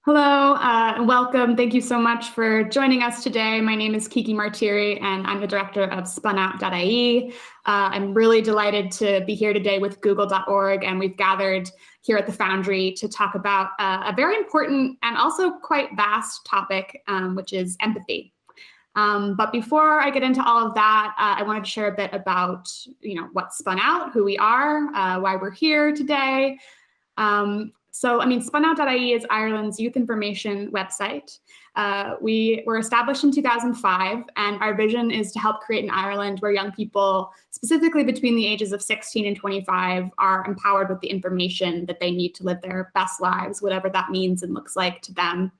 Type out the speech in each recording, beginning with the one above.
Hello, and welcome. Thank you so much for joining us today. My name is Kiki Martiri, and I'm the director of spunout.ie. I'm really delighted to be here today with google.org, and we've gathered here at the Foundry to talk about a very important and also quite vast topic, which is empathy. But before I get into all of that, I wanted to share a bit about, what Spun Out, who we are, why we're here today. spunout.ie is Ireland's youth information website. We were established in 2005, and our vision is to help create an Ireland where young people, specifically between the ages of 16 and 25, are empowered with the information that they need to live their best lives, whatever that means and looks like to them.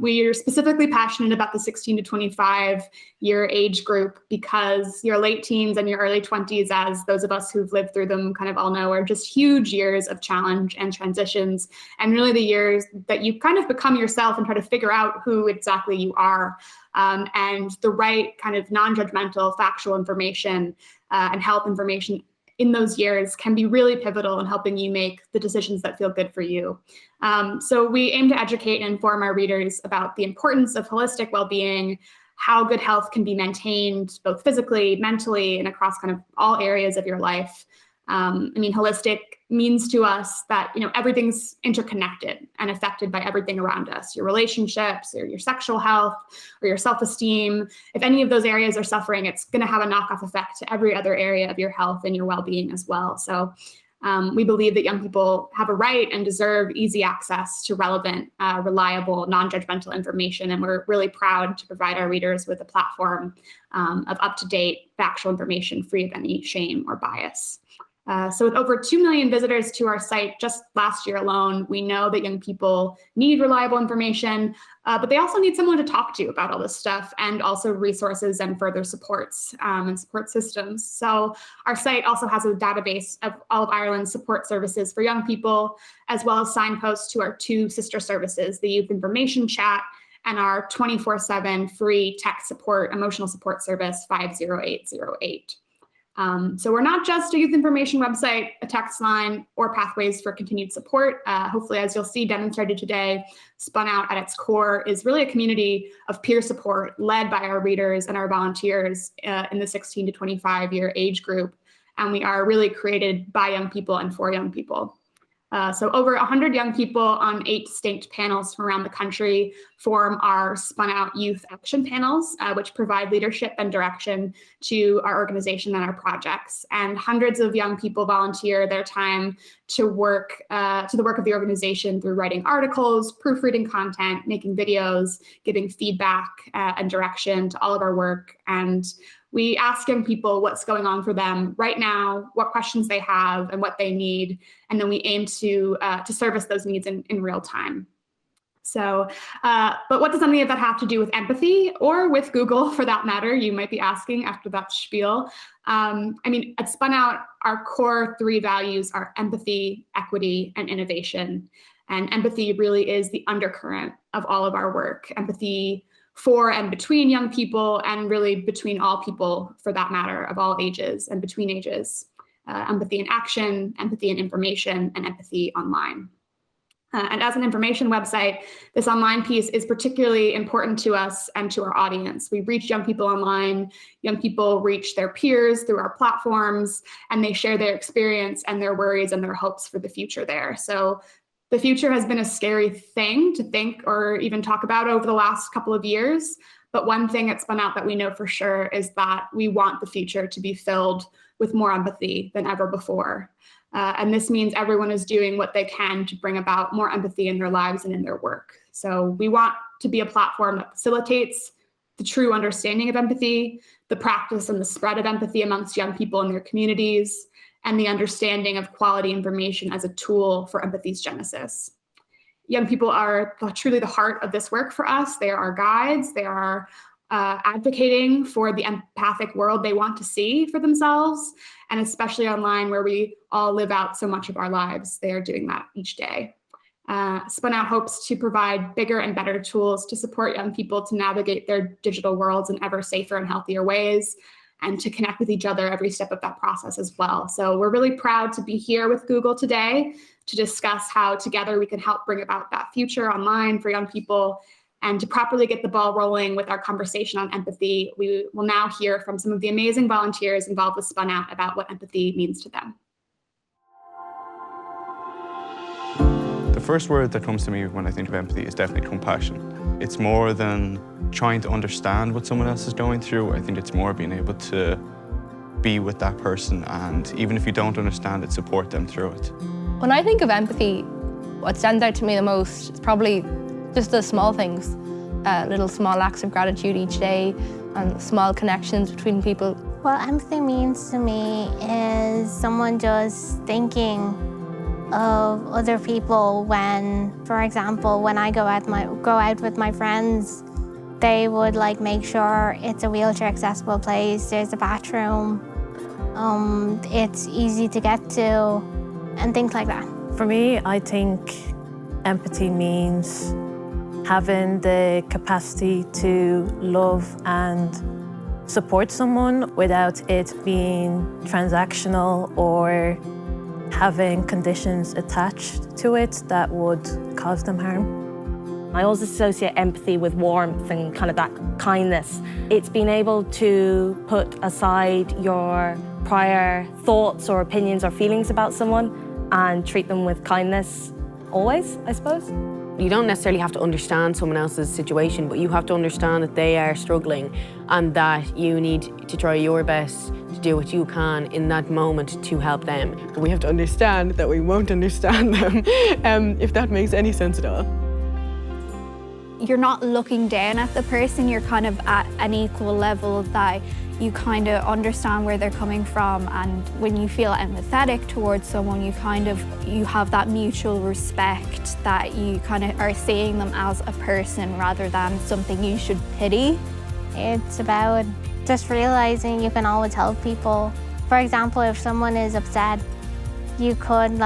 We are specifically passionate about the 16 to 25 year age group because your late teens and your early 20s, as those of us who've lived through them kind of all know, are just huge years of challenge and transitions, and really the years that you kind of become yourself and try to figure out who exactly you are. And the right kind of non-judgmental factual information and health information in those years can be really pivotal in helping you make the decisions that feel good for you. So we aim to educate and inform our readers about the importance of holistic well-being, how good health can be maintained both physically, mentally, and across kind of all areas of your life. Holistic means to us that everything's interconnected and affected by everything around us, your relationships or your sexual health or your self-esteem. If any of those areas are suffering, it's going to have a knock-off effect to every other area of your health and your well-being as well. So we believe that young people have a right and deserve easy access to relevant, reliable, non-judgmental information. And we're really proud to provide our readers with a platform of up-to-date factual information free of any shame or bias. So with over 2 million visitors to our site just last year alone, we know that young people need reliable information, but they also need someone to talk to about all this stuff, and also resources and further supports and support systems. So our site also has a database of all of Ireland's support services for young people, as well as signposts to our 2 sister services, the Youth Information Chat and our 24/7 free tech support, emotional support service 50808. So we're not just a youth information website, a text line, or pathways for continued support. Hopefully, as you'll see demonstrated today, Spun Out at its core is really a community of peer support led by our readers and our volunteers in the 16 to 25 year age group. And we are really created by young people and for young people. So over 100 young people on 8 distinct panels from around the country form our spunout youth action panels, which provide leadership and direction to our organization and our projects. And hundreds of young people volunteer their time to the work of the organization through writing articles, proofreading content, making videos, giving feedback and direction to all of our work. And we ask young people what's going on for them right now, what questions they have and what they need, and then we aim to service those needs in real time. So, but what does any of that have to do with empathy or with Google for that matter? You might be asking after that spiel. I mean, at Spunout, our core 3 values are empathy, equity, and innovation. And empathy really is the undercurrent of all of our work. Empathy for and between young people, and really between all people for that matter, of all ages and between ages. Empathy in action, empathy in information, and empathy online. And as an information website, this online piece is particularly important to us and to our audience. We reach young people online, young people reach their peers through our platforms, and they share their experience and their worries and their hopes for the future there. So the future has been a scary thing to think or even talk about over the last couple of years. But one thing at Spunout that we know for sure is that we want the future to be filled with more empathy than ever before. And this means everyone is doing what they can to bring about more empathy in their lives and in their work. So we want to be a platform that facilitates the true understanding of empathy, the practice and the spread of empathy amongst young people in their communities, and the understanding of quality information as a tool for empathy's genesis. Young people are truly the heart of this work for us. They are our guides. They are advocating for the empathic world they want to see for themselves, and especially online where we all live out so much of our lives. They are doing that each day. Spunout hopes to provide bigger and better tools to support young people to navigate their digital worlds in ever safer and healthier ways, and to connect with each other every step of that process as well. So we're really proud to be here with Google today to discuss how together we can help bring about that future online for young people. And to properly get the ball rolling with our conversation on empathy, we will now hear from some of the amazing volunteers involved with Spunout about what empathy means to them. The first word that comes to me when I think of empathy is definitely compassion. It's more than trying to understand what someone else is going through. I think it's more being able to be with that person, and even if you don't understand it, support them through it. When I think of empathy, what stands out to me the most is probably just the small things, little small acts of gratitude each day and small connections between people. What empathy means to me is someone just thinking of other people when, for example, when I go out with my friends, they would like make sure it's a wheelchair accessible place, there's a bathroom, it's easy to get to, and things like that. For me, I think empathy means having the capacity to love and support someone without it being transactional or having conditions attached to it that would cause them harm. I also associate empathy with warmth and kind of that kindness. It's being able to put aside your prior thoughts or opinions or feelings about someone and treat them with kindness always, I suppose. You don't necessarily have to understand someone else's situation, but you have to understand that they are struggling and that you need to try your best to do what you can in that moment to help them. We have to understand that we won't understand them, if that makes any sense at all. You're not looking down at the person, you're kind of at an equal level that you kind of understand where they're coming from, and when you feel empathetic towards someone, you have that mutual respect that you kind of are seeing them as a person rather than something you should pity. It's about just realizing you can always help people. For example, if someone is upset, you could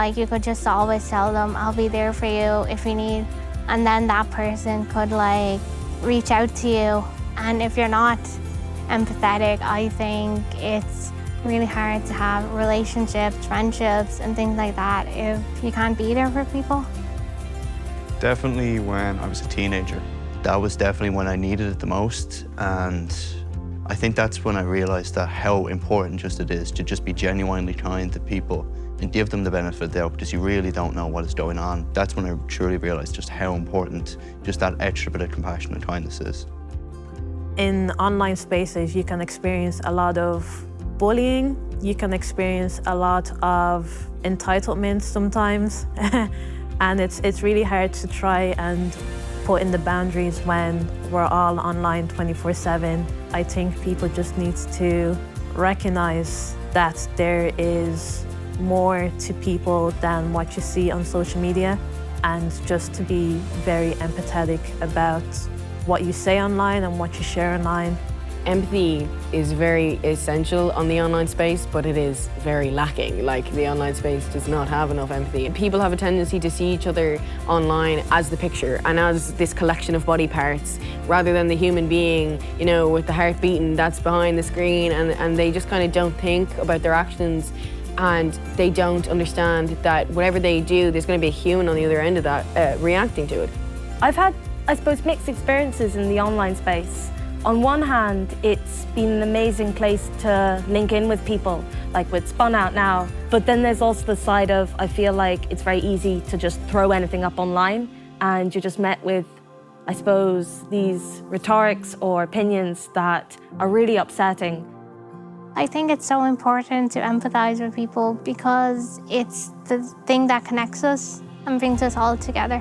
just always tell them, I'll be there for you if you need, and then that person could reach out to you. And if you're not empathetic, I think it's really hard to have relationships, friendships, and things like that if you can't be there for people. Definitely when I was a teenager. That was definitely when I needed it the most, and I think that's when I realized that how important just it is to just be genuinely kind to people and give them the benefit of the doubt because you really don't know what is going on. That's when I truly realised just how important just that extra bit of compassion and kindness is. In online spaces, you can experience a lot of bullying. You can experience a lot of entitlement sometimes. And it's really hard to try and put in the boundaries when we're all online 24/7. I think people just need to recognize that there is more to people than what you see on social media, and just to be very empathetic about what you say online and what you share online. Empathy is very essential on the online space, but it is very lacking. Like, the online space does not have enough empathy. People have a tendency to see each other online as the picture and as this collection of body parts, rather than the human being, you know, with the heart beating that's behind the screen, and they just kind of don't think about their actions, and they don't understand that whatever they do, there's going to be a human on the other end of that reacting to it. I've had, I suppose, mixed experiences in the online space. On one hand, it's been an amazing place to link in with people, like with Spunout now. But then there's also the side of, I feel like it's very easy to just throw anything up online, and you're just met with, I suppose, these rhetorics or opinions that are really upsetting. I think it's so important to empathize with people because it's the thing that connects us and brings us all together.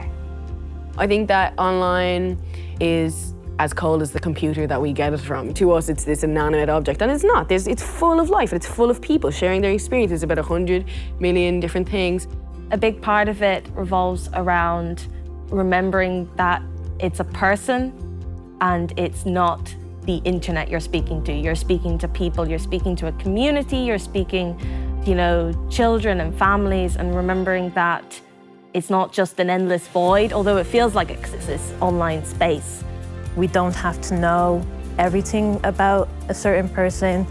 I think that online is as cold as the computer that we get it from. To us, it's this inanimate object, and it's not. It's full of life, it's full of people sharing their experiences about 100 million different things. A big part of it revolves around remembering that it's a person and it's not the internet you're speaking to. You're speaking to people, you're speaking to a community, you're speaking, you know, children and families, and remembering that it's not just an endless void, although it feels like it's this online space. We don't have to know everything about a certain person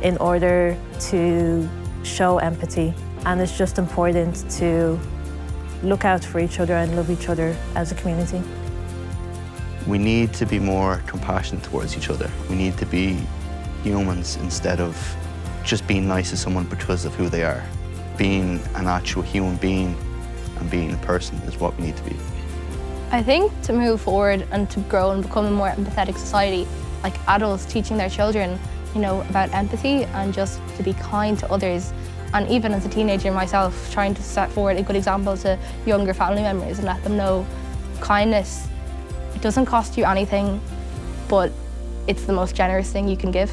in order to show empathy. And it's just important to look out for each other and love each other as a community. We need to be more compassionate towards each other. We need to be humans instead of just being nice to someone because of who they are. Being an actual human being and being a person is what we need to be. I think to move forward and to grow and become a more empathetic society, like adults teaching their children, you know, about empathy and just to be kind to others. And even as a teenager myself, trying to set forward a good example to younger family members and let them know kindness, it doesn't cost you anything, but it's the most generous thing you can give.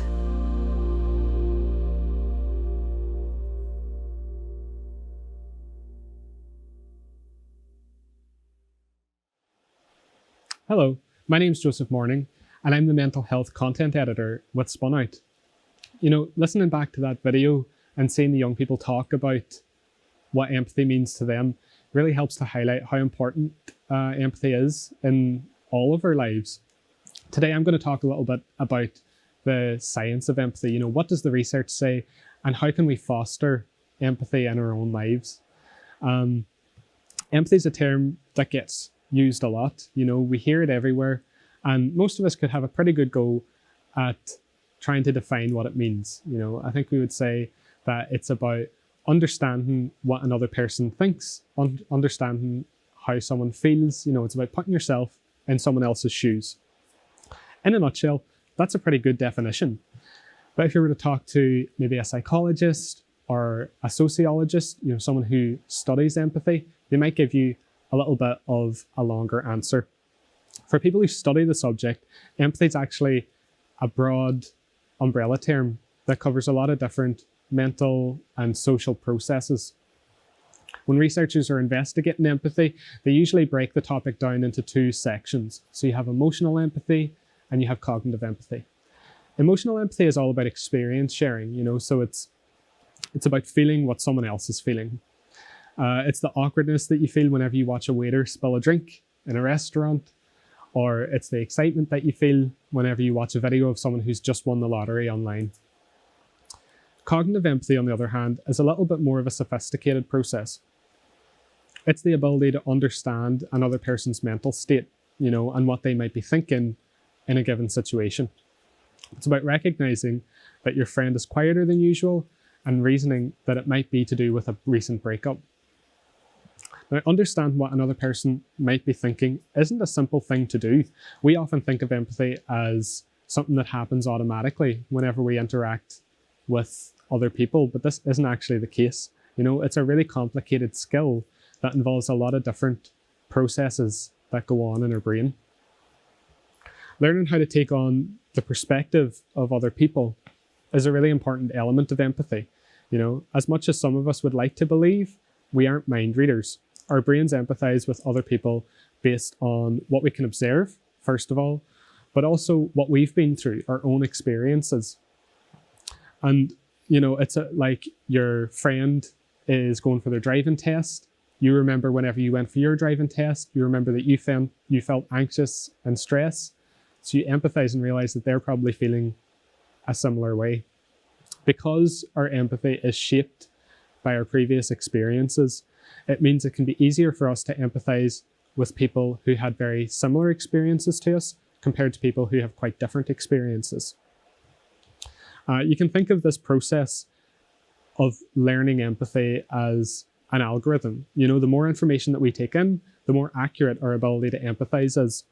Hello, my name's Joseph Morning, and I'm the mental health content editor with Spunout. You know, listening back to that video and seeing the young people talk about what empathy means to them really helps to highlight how important empathy is in all of our lives. Today I'm going to talk a little bit about the science of empathy. You know, what does the research say, and how can we foster empathy in our own lives? Empathy is a term that gets used a lot. You know, we hear it everywhere, and most of us could have a pretty good go at trying to define what it means. You know, I think we would say that it's about understanding what another person thinks, understanding how someone feels. You know, it's about putting yourself in someone else's shoes. In a nutshell, that's a pretty good definition. But if you were to talk to maybe a psychologist or a sociologist, you know, someone who studies empathy, they might give you a little bit of a longer answer. For people who study the subject, empathy is actually a broad umbrella term that covers a lot of different mental and social processes. When researchers are investigating empathy, they usually break the topic down into two sections. So you have emotional empathy and you have cognitive empathy. Emotional empathy is all about experience sharing, you know, so it's about feeling what someone else is feeling. It's the awkwardness that you feel whenever you watch a waiter spill a drink in a restaurant, or it's the excitement that you feel whenever you watch a video of someone who's just won the lottery online. Cognitive empathy, on the other hand, is a little bit more of a sophisticated process. It's the ability to understand another person's mental state, you know, and what they might be thinking in a given situation. It's about recognizing that your friend is quieter than usual and reasoning that it might be to do with a recent breakup. Now, understand what another person might be thinking isn't a simple thing to do. We often think of empathy as something that happens automatically whenever we interact with other people, but this isn't actually the case. You know, it's a really complicated skill that involves a lot of different processes that go on in our brain. Learning how to take on the perspective of other people is a really important element of empathy. You know, as much as some of us would like to believe, we aren't mind readers. Our brains empathize with other people based on what we can observe, first of all, but also what we've been through, our own experiences. And, you know, it's like your friend is going for their driving test. You remember whenever you went for your driving test, you remember that you felt anxious and stressed. So you empathize and realize that they're probably feeling a similar way. Because our empathy is shaped by our previous experiences, it means it can be easier for us to empathize with people who had very similar experiences to us compared to people who have quite different experiences. You can think of this process of learning empathy as an algorithm. You know, the more information that we take in, the more accurate our ability to empathize is.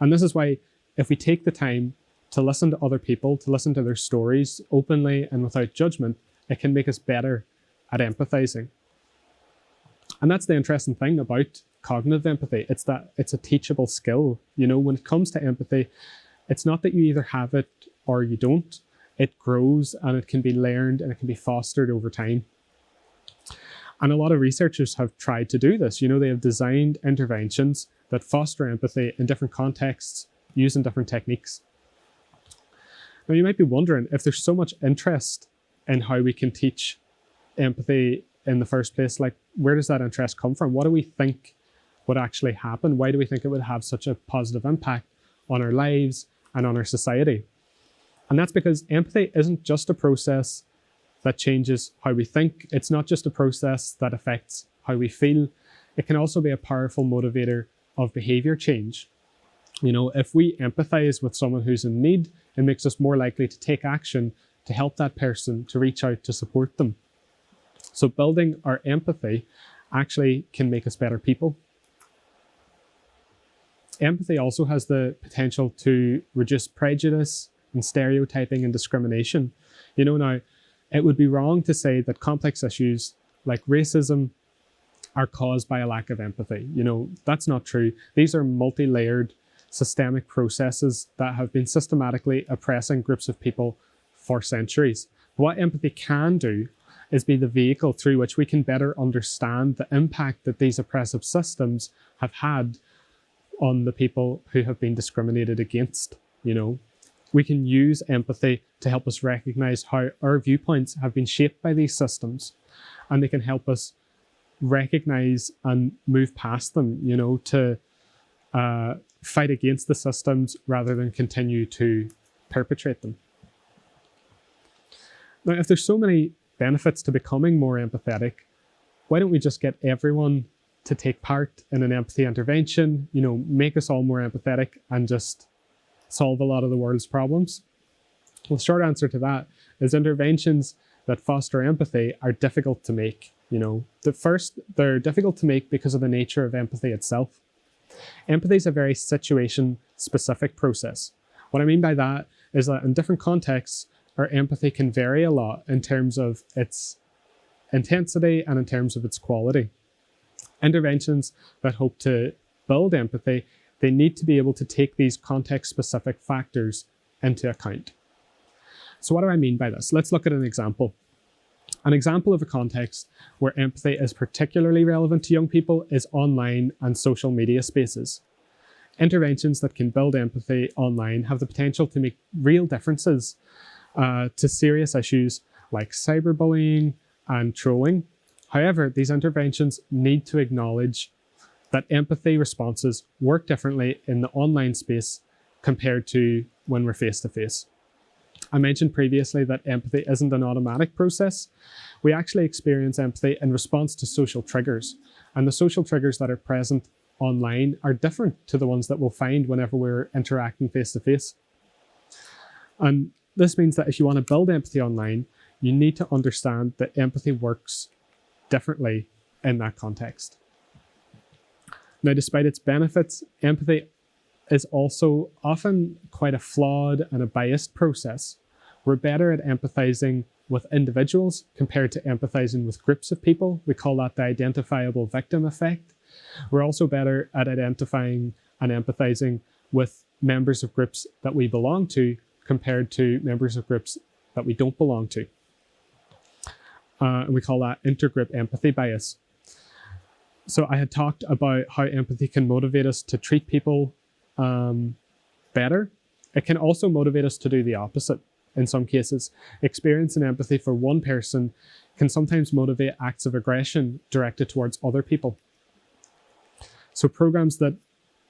And this is why if we take the time to listen to other people, to listen to their stories openly and without judgment, it can make us better at empathizing. And that's the interesting thing about cognitive empathy. It's that it's a teachable skill. You know, when it comes to empathy, it's not that you either have it or you don't. It grows and it can be learned and it can be fostered over time. And a lot of researchers have tried to do this. You know, they have designed interventions that foster empathy in different contexts using different techniques. Now, you might be wondering, if there's so much interest in how we can teach empathy in the first place, like, where does that interest come from? What do we think would actually happen? Why do we think it would have such a positive impact on our lives and on our society? And that's because empathy isn't just a process that changes how we think. It's not just a process that affects how we feel. It can also be a powerful motivator of behavior change. You know, if we empathize with someone who's in need, it makes us more likely to take action to help that person, to reach out to support them. So building our empathy actually can make us better people. Empathy also has the potential to reduce prejudice and stereotyping and discrimination. You know, now, it would be wrong to say that complex issues like racism are caused by a lack of empathy. You know, that's not true. These are multi-layered systemic processes that have been systematically oppressing groups of people for centuries. What empathy can do is be the vehicle through which we can better understand the impact that these oppressive systems have had on the people who have been discriminated against. You know, we can use empathy to help us recognize how our viewpoints have been shaped by these systems, and they can help us recognize and move past them, you know, to fight against the systems rather than continue to perpetrate them. Now, if there's so many benefits to becoming more empathetic, why don't we just get everyone to take part in an empathy intervention, you know, make us all more empathetic and just solve a lot of the world's problems? Well, the short answer to that is interventions that foster empathy are difficult to make. You know, they're difficult to make because of the nature of empathy itself. Empathy is a very situation-specific process. What I mean by that is that in different contexts, our empathy can vary a lot in terms of its intensity and in terms of its quality. Interventions that hope to build empathy, they need to be able to take these context-specific factors into account. So what do I mean by this? Let's look at an example. An example of a context where empathy is particularly relevant to young people is online and social media spaces. Interventions that can build empathy online have the potential to make real differences to serious issues like cyberbullying and trolling. However, these interventions need to acknowledge that empathy responses work differently in the online space compared to when we're face-to-face. I mentioned previously that empathy isn't an automatic process. We actually experience empathy in response to social triggers, and the social triggers that are present online are different to the ones that we'll find whenever we're interacting face-to-face. And this means that if you want to build empathy online, you need to understand that empathy works differently in that context. Now, despite its benefits, empathy is also often quite a flawed and a biased process. We're better at empathizing with individuals compared to empathizing with groups of people. We call that the identifiable victim effect. We're also better at identifying and empathizing with members of groups that we belong to compared to members of groups that we don't belong to. And we call that intergroup empathy bias. So I had talked about how empathy can motivate us to treat people better. It can also motivate us to do the opposite in some cases. Experiencing empathy for one person can sometimes motivate acts of aggression directed towards other people. So programs that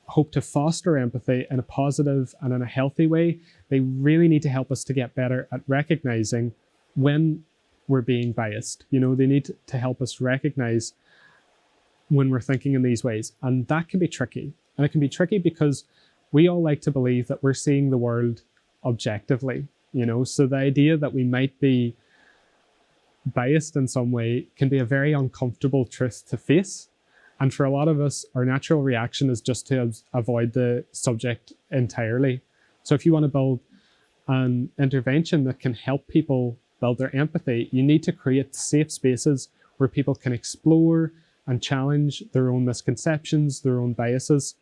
hope to foster empathy in a positive and in a healthy way, they really need to help us to get better at recognizing when we're being biased. You know, they need to help us recognize when we're thinking in these ways. And that can be tricky. And it can be tricky because we all like to believe that we're seeing the world objectively, you know, so the idea that we might be biased in some way can be a very uncomfortable truth to face. And for a lot of us, our natural reaction is just to avoid the subject entirely. So if you want to build an intervention that can help people build their empathy, you need to create safe spaces where people can explore and challenge their own misconceptions, their own biases,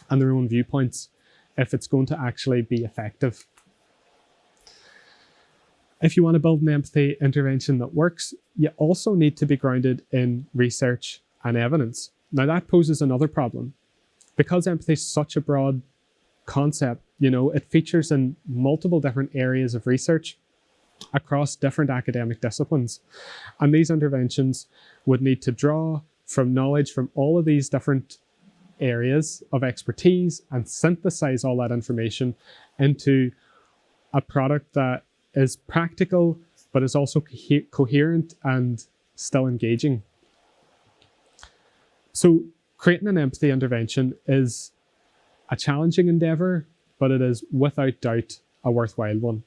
and their own viewpoints if it's going to actually be effective. If you want to build an empathy intervention that works, you also need to be grounded in research and evidence. Now that poses another problem. Because empathy is such a broad concept, you know, it features in multiple different areas of research across different academic disciplines. And these interventions would need to draw from knowledge from all of these different areas of expertise and synthesize all that information into a product that is practical, but is also coherent and still engaging. So creating an empathy intervention is a challenging endeavor, but it is without doubt a worthwhile one.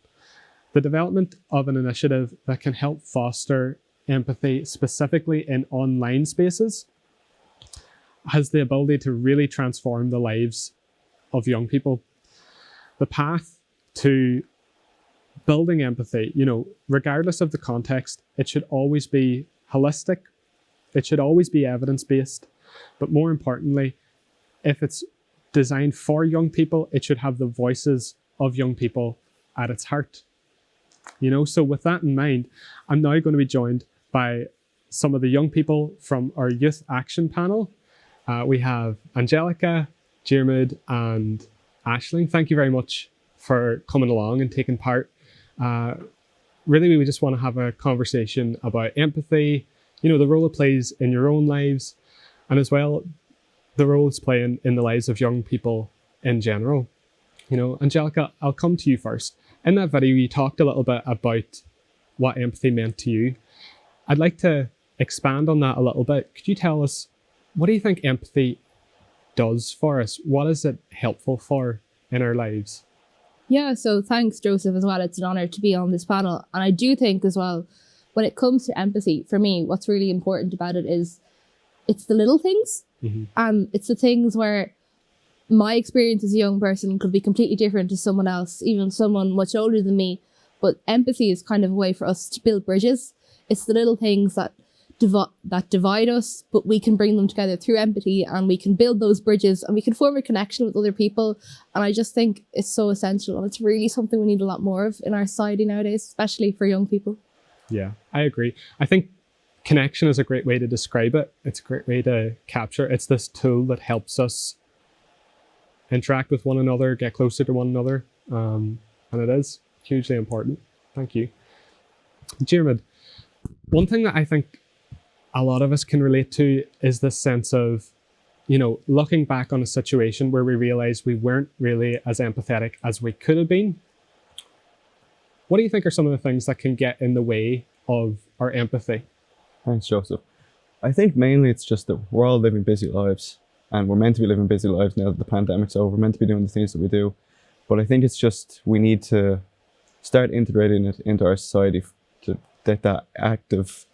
The development of an initiative that can help foster empathy specifically in online spaces has the ability to really transform the lives of young people. The path to building empathy, you know, regardless of the context, it should always be holistic. It should always be evidence-based. But more importantly, if it's designed for young people, it should have the voices of young people at its heart. You know, so with that in mind, I'm now going to be joined by some of the young people from our Youth Action panel. We have Angelica, Diarmuid, and Aisling. Thank you very much for coming along and taking part. Really, we just want to have a conversation about empathy, you know, the role it plays in your own lives, and as well, the role it's playing in the lives of young people in general. You know, Angelica, I'll come to you first. In that video, you talked a little bit about what empathy meant to you. I'd like to expand on that a little bit. Could you tell us, what do you think empathy does for us? What is it helpful for in our lives? Yeah, so thanks, Joseph, as well. It's an honour to be on this panel. And I do think as well, when it comes to empathy, for me, what's really important about it is it's the little things. Mm-hmm. And it's the things where my experience as a young person could be completely different to someone else, even someone much older than me. But empathy is kind of a way for us to build bridges. It's the little things that divide us, but we can bring them together through empathy, and we can build those bridges, and we can form a connection with other people. And I just think it's so essential, and it's really something we need a lot more of in our society nowadays, especially for young people. Yeah, I agree. I think connection is a great way to describe it. It's a great way to capture. It's this tool that helps us interact with one another, get closer to one another, and it is hugely important. Thank you. Diarmuid, one thing that I think a lot of us can relate to is this sense of, you know, looking back on a situation where we realize we weren't really as empathetic as we could have been. What do you think are some of the things that can get in the way of our empathy? Thanks, Joseph. I think mainly it's just that we're all living busy lives, and we're meant to be living busy lives now that the pandemic's over. We're meant to be doing the things that we do. But I think it's just we need to start integrating it into our society to that act of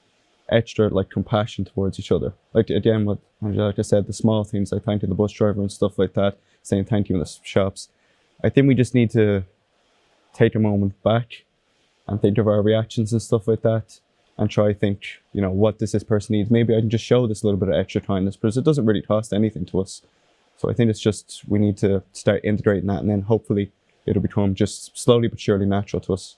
extra like compassion towards each other. Like again, what Angelica said, the small things like thanking the bus driver and stuff like that, saying thank you in the shops. I think we just need to take a moment back and think of our reactions and stuff like that, and try to think, you know, what does this person need? Maybe I can just show this little bit of extra kindness, because it doesn't really cost anything to us. So I think it's just, we need to start integrating that, and then hopefully it'll become just slowly but surely natural to us.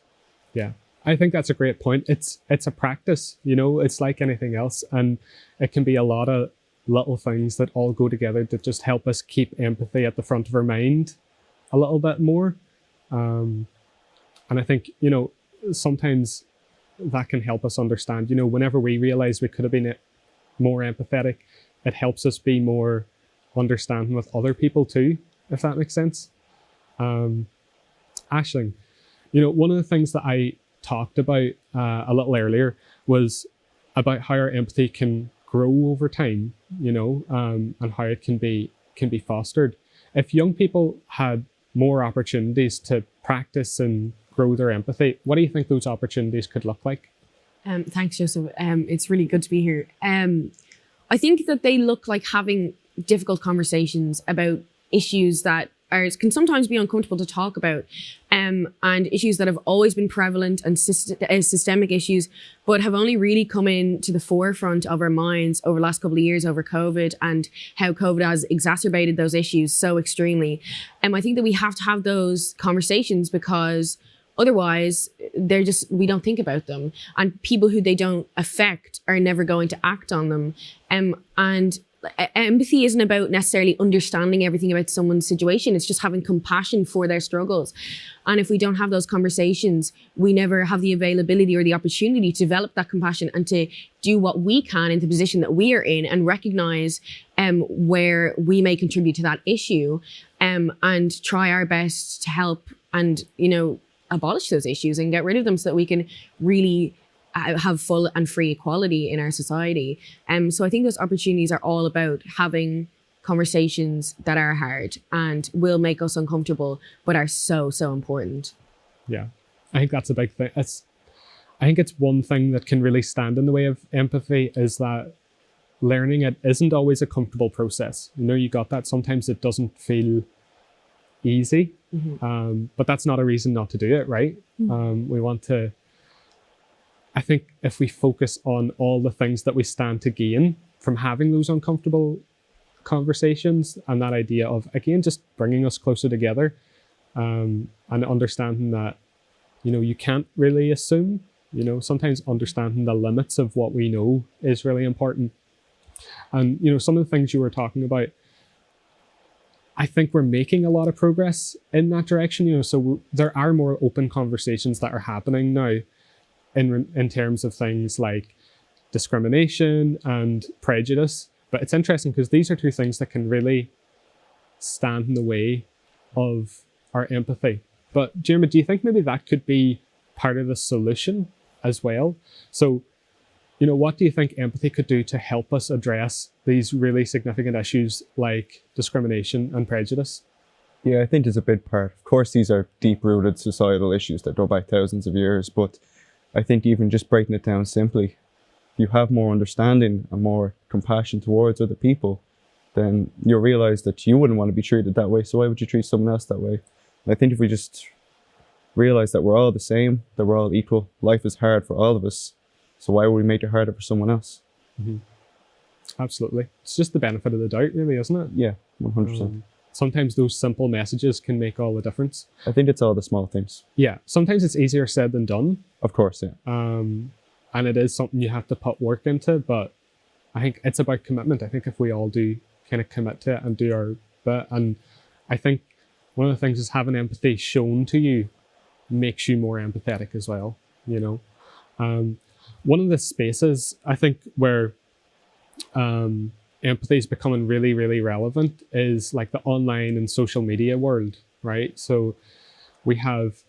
Yeah, I think that's a great point. It's a practice, you know, it's like anything else. And it can be a lot of little things that all go together that just help us keep empathy at the front of our mind a little bit more. And I think, you know, sometimes that can help us understand, you know, whenever we realize we could have been more empathetic, it helps us be more understanding with other people too, if that makes sense. Aisling, you know, one of the things that I talked about a little earlier was about how our empathy can grow over time, you know, and how it can be fostered. If young people had more opportunities to practice and grow their empathy, what do you think those opportunities could look like? Thanks, Joseph. It's really good to be here. I think that they look like having difficult conversations about issues that can sometimes be uncomfortable to talk about, and issues that have always been prevalent and systemic issues, but have only really come into the forefront of our minds over the last couple of years over COVID, and how COVID has exacerbated those issues so extremely. I think that we have to have those conversations, because otherwise we don't think about them, and people who they don't affect are never going to act on them. And empathy isn't about necessarily understanding everything about someone's situation. It's just having compassion for their struggles. And if we don't have those conversations, we never have the availability or the opportunity to develop that compassion and to do what we can in the position that we are in, and recognize where we may contribute to that issue, and try our best to help and, you know, abolish those issues and get rid of them, so that we can really have full and free equality in our society. So I think those opportunities are all about having conversations that are hard and will make us uncomfortable, but are so, so important. Yeah, I think that's a big thing. I think it's one thing that can really stand in the way of empathy, is that learning it isn't always a comfortable process. You know, you got that. Sometimes it doesn't feel easy, but that's not a reason not to do it, right? We want to, I think if we focus on all the things that we stand to gain from having those uncomfortable conversations, and that idea of, again, just bringing us closer together, and understanding that, you know, you can't really assume, you know, sometimes understanding the limits of what we know is really important. And, you know, some of the things you were talking about, I think we're making a lot of progress in that direction, you know, so there are more open conversations that are happening now in terms of things like discrimination and prejudice. But it's interesting because these are two things that can really stand in the way of our empathy. But Jeremy, do you think maybe that could be part of the solution as well? So, you know, what do you think empathy could do to help us address these really significant issues like discrimination and prejudice? Yeah, I think it's a big part. Of course, these are deep-rooted societal issues that go back thousands of years, but I think even just breaking it down simply, if you have more understanding and more compassion towards other people, then you'll realize that you wouldn't want to be treated that way, so why would you treat someone else that way? And I think if we just realize that we're all the same, that we're all equal, life is hard for all of us, so why would we make it harder for someone else? Absolutely. It's just the benefit of the doubt, really, isn't it? Yeah, 100%. Sometimes those simple messages can make all the difference. I think it's all the small things. Yeah, sometimes it's easier said than done. Of course, yeah. And it is something you have to put work into, but I think it's about commitment. I think if we all do kind of commit to it and do our bit, and I think one of the things is having empathy shown to you makes you more empathetic as well, you know. One of the spaces I think where empathy is becoming really, really relevant is like the online and social media world, right? So we have,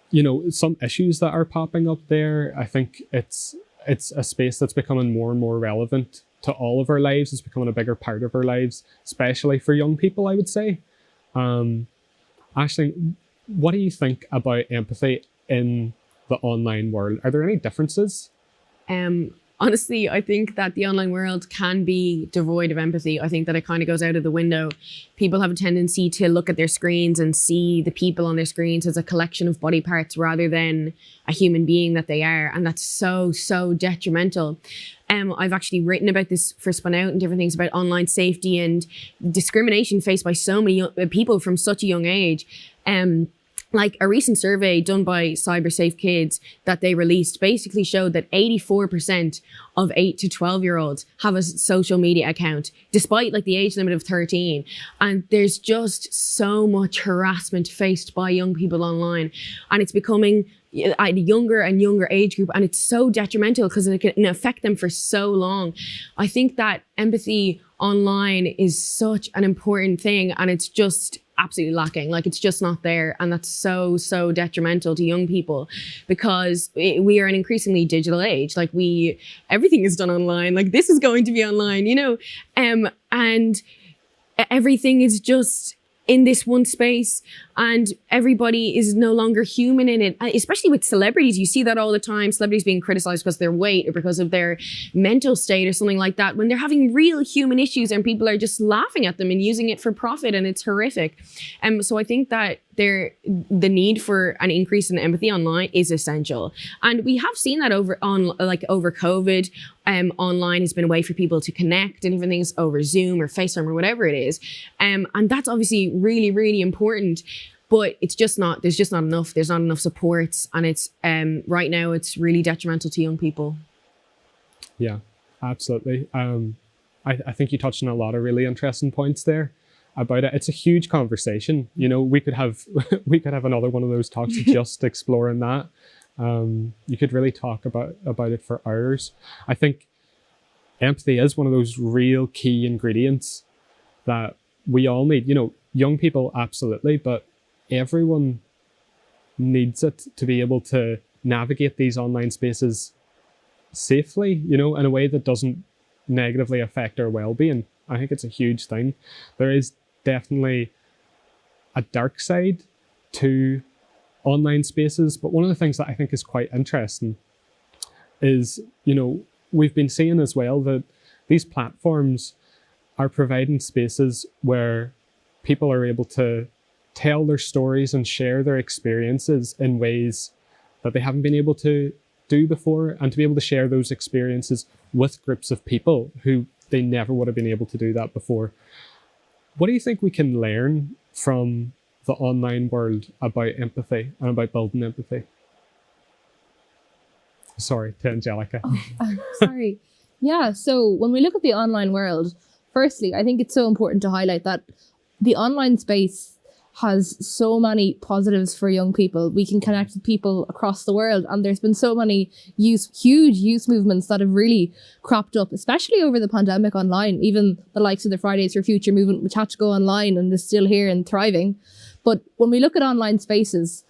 you know, some issues that are popping up there. I think it's a space that's becoming more and more relevant to all of our lives. It's becoming a bigger part of our lives, especially for young people, I would say. Aisling, what do you think about empathy in the online world? Are there any differences? Honestly, I think that the online world can be devoid of empathy. I think that it kind of goes out of the window. People have a tendency to look at their screens and see the people on their screens as a collection of body parts rather than a human being that they are. And that's so, so detrimental. I've actually written about this for spunout and different things about online safety and discrimination faced by so many people from such a young age. Like a recent survey done by Cybersafe Kids that they released basically showed that 84% of 8 to 12-year-olds have a social media account, despite like the age limit of 13. And there's just so much harassment faced by young people online. And it's becoming at a younger and younger age group. And it's so detrimental because it can affect them for so long. I think that empathy online is such an important thing, and it's just absolutely lacking. Like, it's just not there, and that's so, so detrimental to young people because we are an increasingly digital age. Like, everything is done online. Like, this is going to be online, you know, and everything is just in this one space, and everybody is no longer human in it. Especially with celebrities, you see that all the time. Celebrities being criticized because of their weight or because of their mental state or something like that, when they're having real human issues and people are just laughing at them and using it for profit, and it's horrific. So I think that the need for an increase in empathy online is essential, and we have seen that over COVID. Online has been a way for people to connect and different things over Zoom or FaceTime or whatever it is, and that's obviously really, really important. But it's just not. There's just not enough. There's not enough supports, and it's right now it's really detrimental to young people. Yeah, absolutely. I think you touched on a lot of really interesting points there about it. It's a huge conversation. You know, we could have another one of those talks just exploring that. You could really talk about it for hours. I think empathy is one of those real key ingredients that we all need. You know, young people absolutely, but everyone needs it to be able to navigate these online spaces safely, you know, in a way that doesn't negatively affect their well-being. I think it's a huge thing. There is definitely a dark side to online spaces, but one of the things that I think is quite interesting is, you know, we've been seeing as well that these platforms are providing spaces where people are able to tell their stories and share their experiences in ways that they haven't been able to do before, and to be able to share those experiences with groups of people who they never would have been able to do that before. What do you think we can learn from the online world about empathy and about building empathy? Sorry, to Angelica. Sorry. Yeah, so when we look at the online world, firstly, I think it's so important to highlight that the online space has so many positives for young people. We can connect with people across the world, and there's been so many huge youth movements that have really cropped up, especially over the pandemic online. Even the likes of the Fridays for Future movement, which had to go online and is still here and thriving. But when we look at online spaces,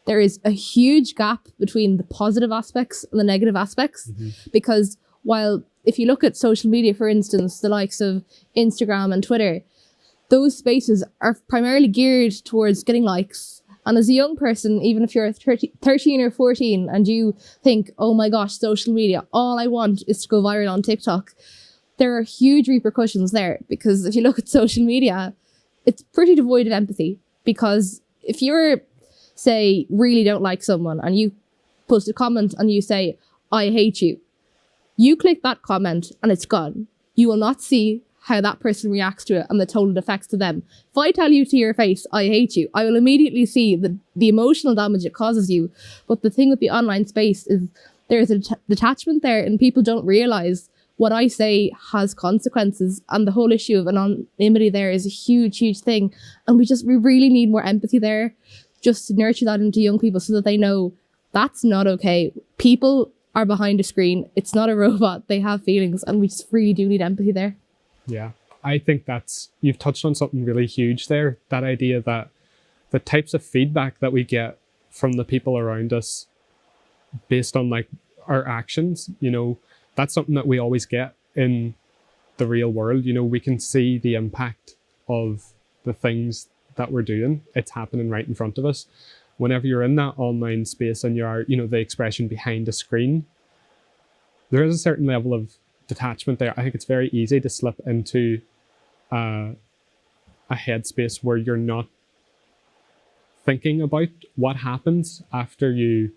there is a huge gap between the positive aspects and the negative aspects, because while if you look at social media, for instance, the likes of Instagram and Twitter, those spaces are primarily geared towards getting likes. And as a young person, even if you're 13 or 14 and you think, oh my gosh, social media, all I want is to go viral on TikTok, there are huge repercussions there. Because if you look at social media, it's pretty devoid of empathy. Because if you're, say, really don't like someone and you post a comment and you say, I hate you, you click that comment and it's gone. You will not see how that person reacts to it and the total effects to them. If I tell you to your face, I hate you, I will immediately see the emotional damage it causes you. But the thing with the online space is there's a detachment there, and people don't realise what I say has consequences, and the whole issue of anonymity there is a huge thing. And we really need more empathy there, just to nurture that into young people so that they know that's not okay. People are behind a screen. It's not a robot. They have feelings, and we just really do need empathy there. Yeah, I think you've touched on something really huge there. That idea that the types of feedback that we get from the people around us based on like our actions, you know, that's something that we always get in the real world. You know, we can see the impact of the things that we're doing. It's happening right in front of us. whenever you're in that online space and you are, the expression behind a screen, there is a certain level of detachment there. I think it's very easy to slip into a headspace where you're not thinking about what happens after you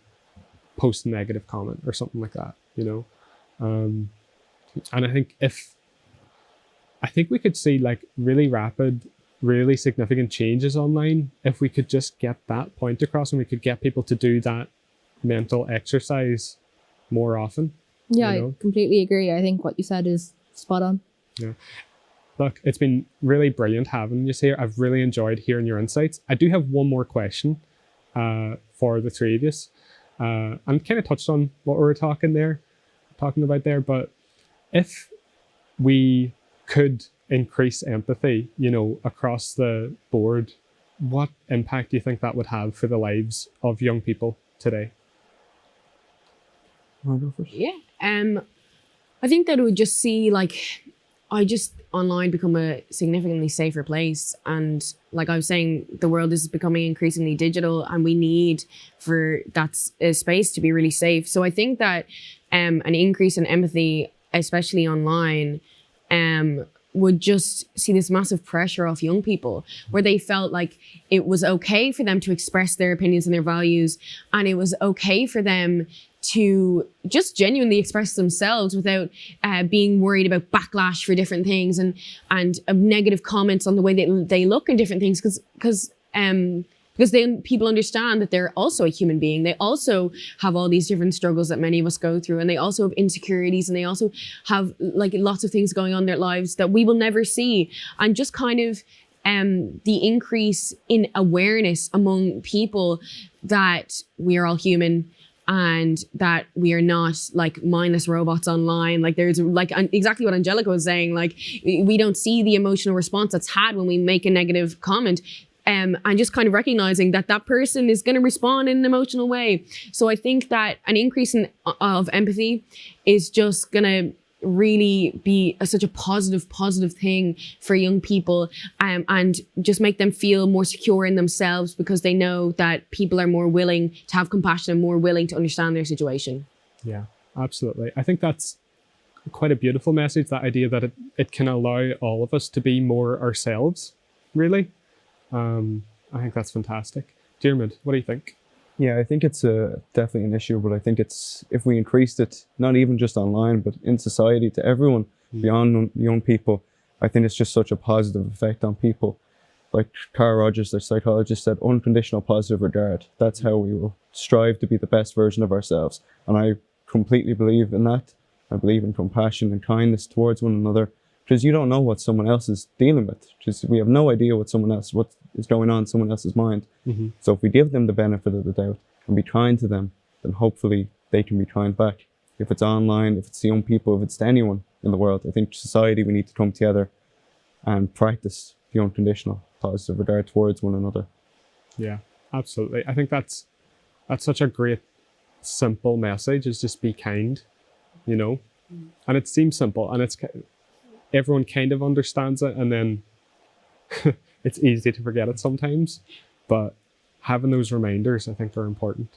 post a negative comment or something like that, and I think we could see like really rapid, really significant changes online if we could just get that point across, and we could get people to do that mental exercise more often. Yeah, I completely agree. I think what you said is spot on. Yeah. Look, it's been really brilliant having you here. I've really enjoyed hearing your insights. I do have one more question for the three of you. And kind of touched on what we were talking about there, but if we could increase empathy, across the board, what impact do you think that would have for the lives of young people today? Want to go first? Yeah. I think that it would just see online become a significantly safer place. And like I was saying, the world is becoming increasingly digital, and we need for that space to be really safe. So I think that an increase in empathy, especially online, would just see this massive pressure off young people, where they felt like it was okay for them to express their opinions and their values, and it was okay for them to just genuinely express themselves without being worried about backlash for different things and negative comments on the way they look and different things, because then people understand that they're also a human being. They also have all these different struggles that many of us go through, and they also have insecurities, and they also have like lots of things going on in their lives that we will never see. And just kind of the increase in awareness among people that we are all human, and that we are not like mindless robots online. Like there's like exactly what Angelica was saying, like we don't see the emotional response that's had when we make a negative comment. And just kind of recognizing that that person is going to respond in an emotional way. So I think that an increase of empathy is just going to really be such a positive thing for young people, and just make them feel more secure in themselves, because they know that people are more willing to have compassion and more willing to understand their situation. Yeah, absolutely. I think that's quite a beautiful message, that idea that it can allow all of us to be more ourselves, really. I think that's fantastic. Diarmuid, what do you think? Yeah, I think it's definitely an issue, but I think it's, if we increased it, not even just online, but in society, to everyone beyond young people, I think it's just such a positive effect on people. Like Cara Rogers, their psychologist, said, unconditional positive regard. That's how we will strive to be the best version of ourselves. And I completely believe in that. I believe in compassion and kindness towards one another, because you don't know what someone else is dealing with. Just, we have no idea what is going on in someone else's mind. Mm-hmm. So if we give them the benefit of the doubt and be kind to them, then hopefully they can be kind back. If it's online, if it's to young people, if it's to anyone in the world, I think society, we need to come together and practice the unconditional positive regard towards one another. Yeah, absolutely. I think that's such a great, simple message, is just be kind, And it seems simple, and everyone kind of understands it, and then it's easy to forget it sometimes. But having those reminders, I think, are important.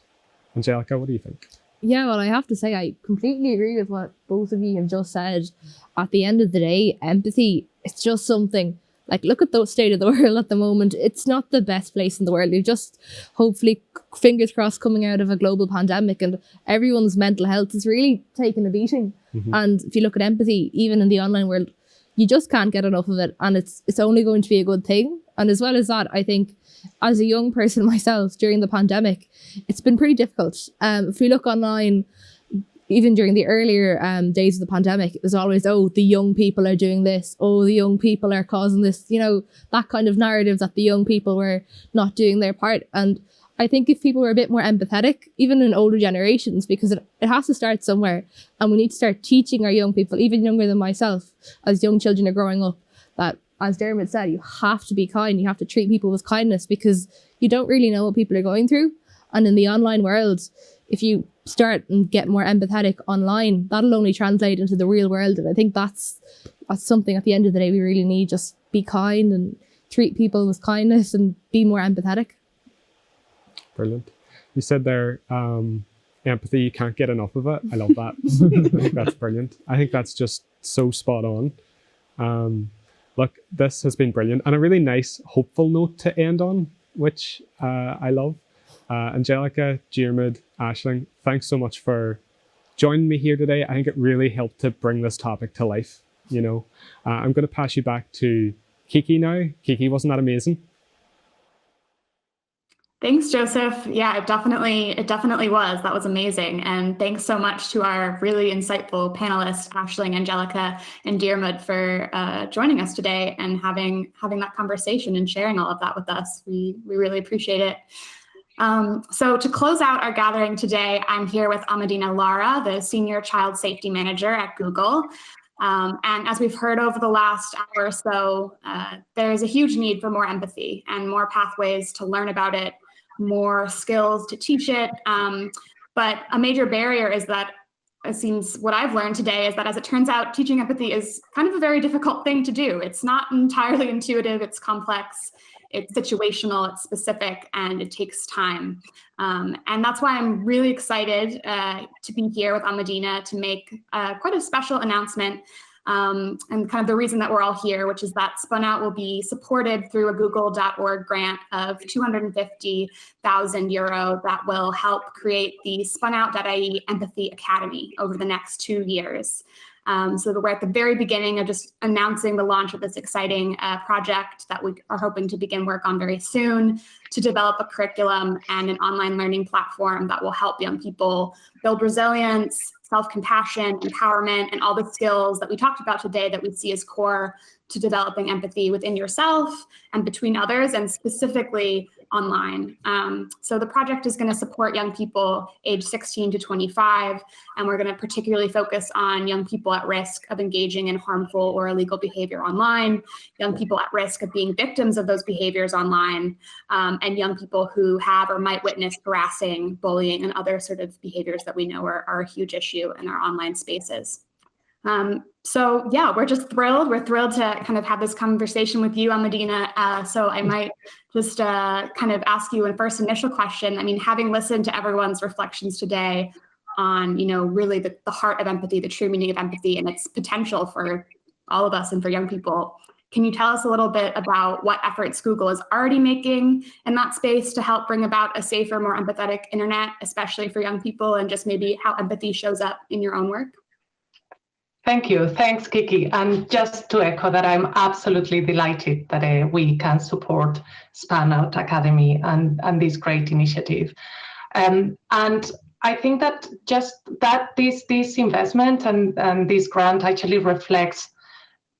Angelica, what do you think? Yeah, well, I have to say, I completely agree with what both of you have just said. At the end of the day, empathy, it's just something, like, look at the state of the world at the moment. It's not the best place in the world. You're just, hopefully, fingers crossed, coming out of a global pandemic, and everyone's mental health is really taking a beating. Mm-hmm. And if you look at empathy, even in the online world, you just can't get enough of it, and it's only going to be a good thing. And as well as that, I think, as a young person myself, during the pandemic, it's been pretty difficult. If we look online, even during the earlier days of the pandemic, it was always, oh, the young people are doing this, oh, the young people are causing this, that kind of narrative that the young people were not doing their part. And I think if people were a bit more empathetic, even in older generations, because it has to start somewhere, and we need to start teaching our young people, even younger than myself, as young children are growing up, that, as Diarmuid said, you have to be kind, you have to treat people with kindness, because you don't really know what people are going through. And in the online world, if you start and get more empathetic online, that'll only translate into the real world. And I think that's something at the end of the day we really need. Just be kind and treat people with kindness and be more empathetic. brilliant. You said there, empathy, you can't get enough of it. I love that. I think that's brilliant. I think that's just so spot on. Look, this has been brilliant, and a really nice, hopeful note to end on, which I love. Angelica, Diarmuid, Aisling, thanks so much for joining me here today. I think it really helped to bring this topic to life. I'm going to pass you back to Kiki now. Kiki, wasn't that amazing? Thanks, Joseph. Yeah, it definitely was. That was amazing. And thanks so much to our really insightful panelists, Aisling, Angelica, and Diarmuid, for joining us today and having that conversation and sharing all of that with us. We really appreciate it. So to close out our gathering today, I'm here with Amadina Lara, the Senior Child Safety Manager at Google. And as we've heard over the last hour or so, there's a huge need for more empathy and more pathways to learn about it, more skills to teach it. But a major barrier is that, it seems what I've learned today is that, as it turns out, teaching empathy is kind of a very difficult thing to do. It's not entirely intuitive, it's complex, it's situational, it's specific, and it takes time. And that's why I'm really excited to be here with Amadina to make quite a special announcement. And kind of the reason that we're all here, which is that Spunout will be supported through a google.org grant of €250,000 that will help create the spunout.ie Empathy Academy over the next 2 years. So we're at the very beginning of just announcing the launch of this exciting project that we are hoping to begin work on very soon, to develop a curriculum and an online learning platform that will help young people build resilience, self-compassion, empowerment, and all the skills that we talked about today that we see as core to developing empathy within yourself and between others, and specifically online. So the project is going to support young people age 16 to 25, and we're going to particularly focus on young people at risk of engaging in harmful or illegal behavior online, young people at risk of being victims of those behaviors online, and young people who have or might witness harassing, bullying, and other sort of behaviors that we know are a huge issue in our online spaces. So yeah, we're just thrilled. We're thrilled to kind of have this conversation with you, Amadina. So I might just kind of ask you a first initial question. I mean, having listened to everyone's reflections today on, really the heart of empathy, the true meaning of empathy, and its potential for all of us and for young people, can you tell us a little bit about what efforts Google is already making in that space to help bring about a safer, more empathetic internet, especially for young people, and just maybe how empathy shows up in your own work? Thank you. Thanks, Kiki. And just to echo that, I'm absolutely delighted that we can support Spunout Academy and this great initiative. And I think that just that this investment and this grant actually reflects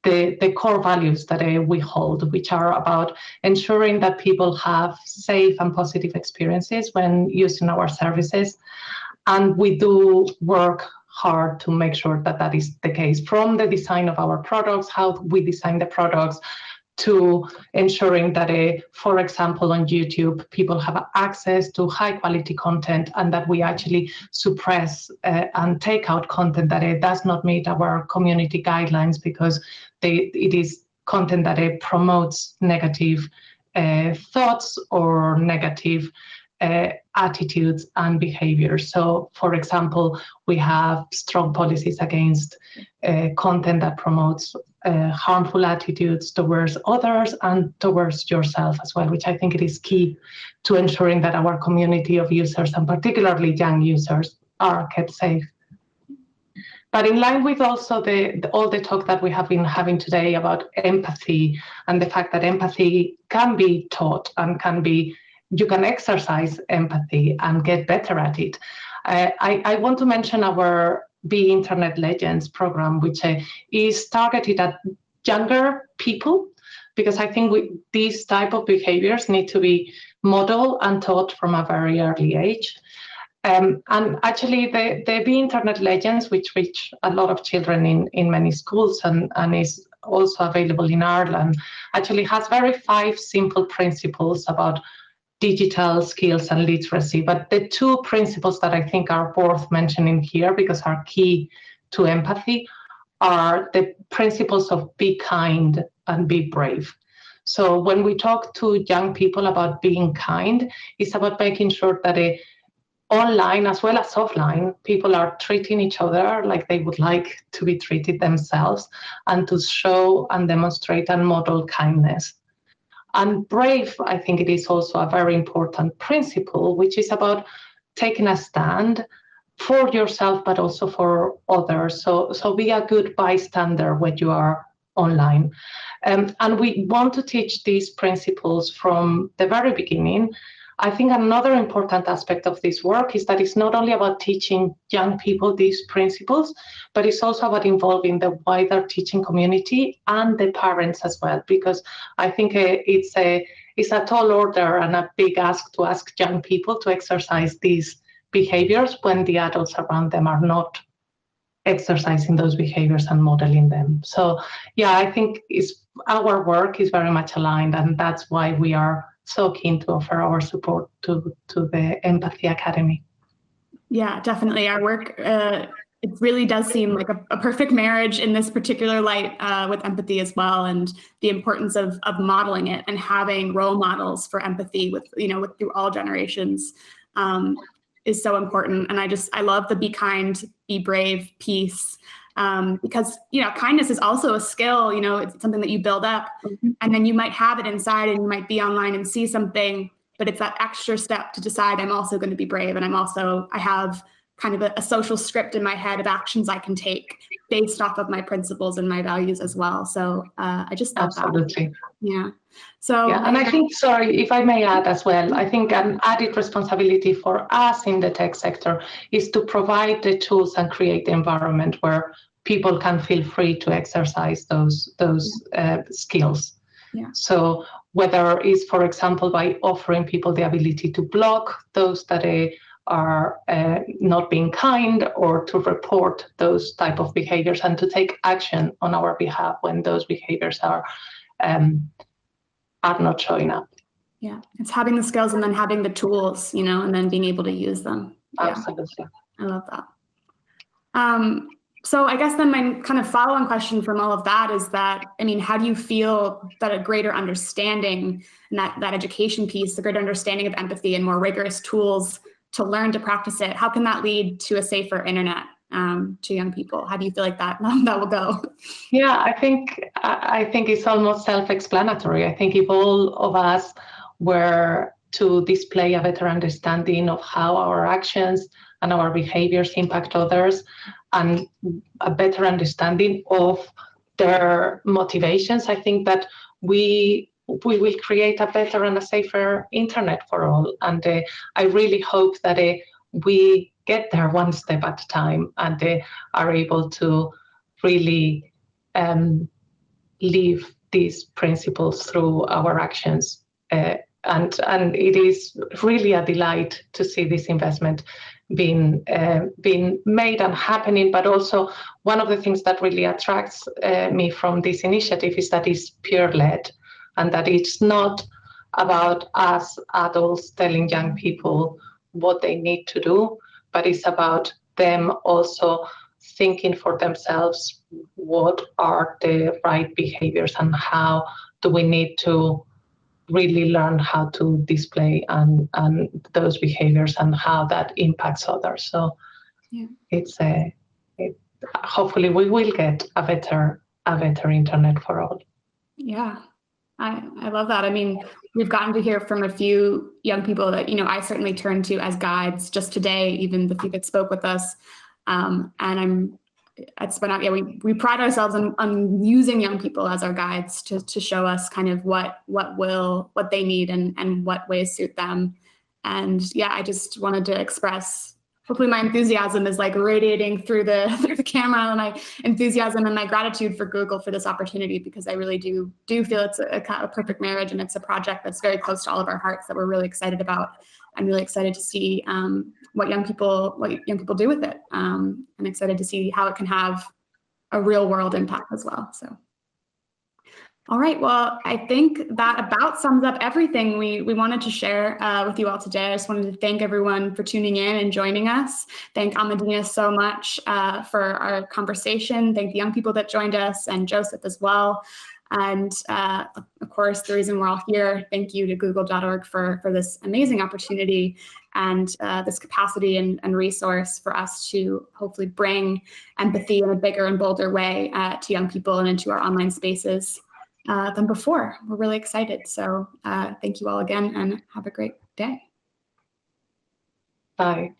the core values that we hold, which are about ensuring that people have safe and positive experiences when using our services. And we do work hard to make sure that that is the case, from the design of our products, how we design the products, to ensuring that, for example, on YouTube, people have access to high quality content, and that we actually suppress and take out content that does not meet our community guidelines, because it is content that promotes negative thoughts or negative attitudes and behaviors. So, for example, we have strong policies against content that promotes harmful attitudes towards others and towards yourself as well, which I think it is key to ensuring that our community of users, and particularly young users, are kept safe. But in line with also all the talk that we have been having today about empathy, and the fact that empathy can be taught and you can exercise empathy and get better at it. I want to mention our Be Internet Legends program, which is targeted at younger people, because I think these type of behaviors need to be modeled and taught from a very early age. And actually, the Be Internet Legends, which reach a lot of children in many schools and is also available in Ireland, actually has 5 simple principles about digital skills and literacy. But the 2 principles that I think are worth mentioning here, because are key to empathy, are the principles of be kind and be brave. So when we talk to young people about being kind, it's about making sure that online as well as offline, people are treating each other like they would like to be treated themselves, and to show and demonstrate and model kindness. And brave, I think it is also a very important principle, which is about taking a stand for yourself, but also for others. So be a good bystander when you are online. And we want to teach these principles from the very beginning. I think another important aspect of this work is that it's not only about teaching young people these principles, but it's also about involving the wider teaching community and the parents as well, because I think it's a tall order and a big ask to ask young people to exercise these behaviors when the adults around them are not exercising those behaviors and modeling them. So yeah, I think our work is very much aligned, and that's why we are so keen to offer our support to the Empathy Academy. Yeah, definitely. Our work, it really does seem like a perfect marriage in this particular light with empathy as well, and the importance of modeling it and having role models for empathy with through all generations is so important. And I love the be kind, be brave piece. Because kindness is also a skill. It's something that you build up, and then you might have it inside, and you might be online and see something, but it's that extra step to decide I'm also going to be brave, and I have kind of a social script in my head of actions I can take based off of my principles and my values as well. So I just love absolutely that. Yeah. So yeah, and I think, sorry, if I may add as well, I think an added responsibility for us in the tech sector is to provide the tools and create the environment where people can feel free to exercise those skills. Yeah. So whether it's, for example, by offering people the ability to block those that are not being kind, or to report those type of behaviors and to take action on our behalf when those behaviors are not showing up. Yeah, it's having the skills and then having the tools, and then being able to use them. Yeah. Absolutely. I love that. So I guess then my kind of follow-on question from all of that is that, how do you feel that a greater understanding and that education piece, the greater understanding of empathy and more rigorous tools to learn to practice it, how can that lead to a safer internet to young people? How do you feel like that will go? Yeah, I think it's almost self-explanatory. I think if all of us were to display a better understanding of how our actions and our behaviors impact others, and a better understanding of their motivations, I think that we will create a better and a safer internet for all. And I really hope that we get there one step at a time, and are able to really live these principles through our actions. And it is really a delight to see this investment being made and happening. But also, one of the things that really attracts me from this initiative is that it's peer-led, and that it's not about us adults telling young people what they need to do, but it's about them also thinking for themselves what are the right behaviors and how do we need to really learn how to display and those behaviors and how that impacts others. So yeah, hopefully we will get a better internet for all. Yeah, I love that. We've gotten to hear from a few young people that I certainly turn to as guides just today, even the few that spoke with us. And I'm at spunout, we pride ourselves on using young people as our guides to show us kind of what they need and what ways suit them. And yeah, I just wanted to express, hopefully my enthusiasm is like radiating through the camera, and my enthusiasm and my gratitude for Google for this opportunity, because I really do feel it's a perfect marriage, and it's a project that's very close to all of our hearts that we're really excited about. I'm really excited to see what young people do with it. I'm excited to see how it can have a real world impact as well. So, all right. Well, I think that about sums up everything we wanted to share with you all today. I just wanted to thank everyone for tuning in and joining us. Thank Amadina so much for our conversation. Thank the young people that joined us, and Joseph as well. And of course, the reason we're all here, thank you to google.org for this amazing opportunity and this capacity and resource for us to hopefully bring empathy in a bigger and bolder way to young people and into our online spaces than before. We're really excited. So thank you all again and have a great day. Bye.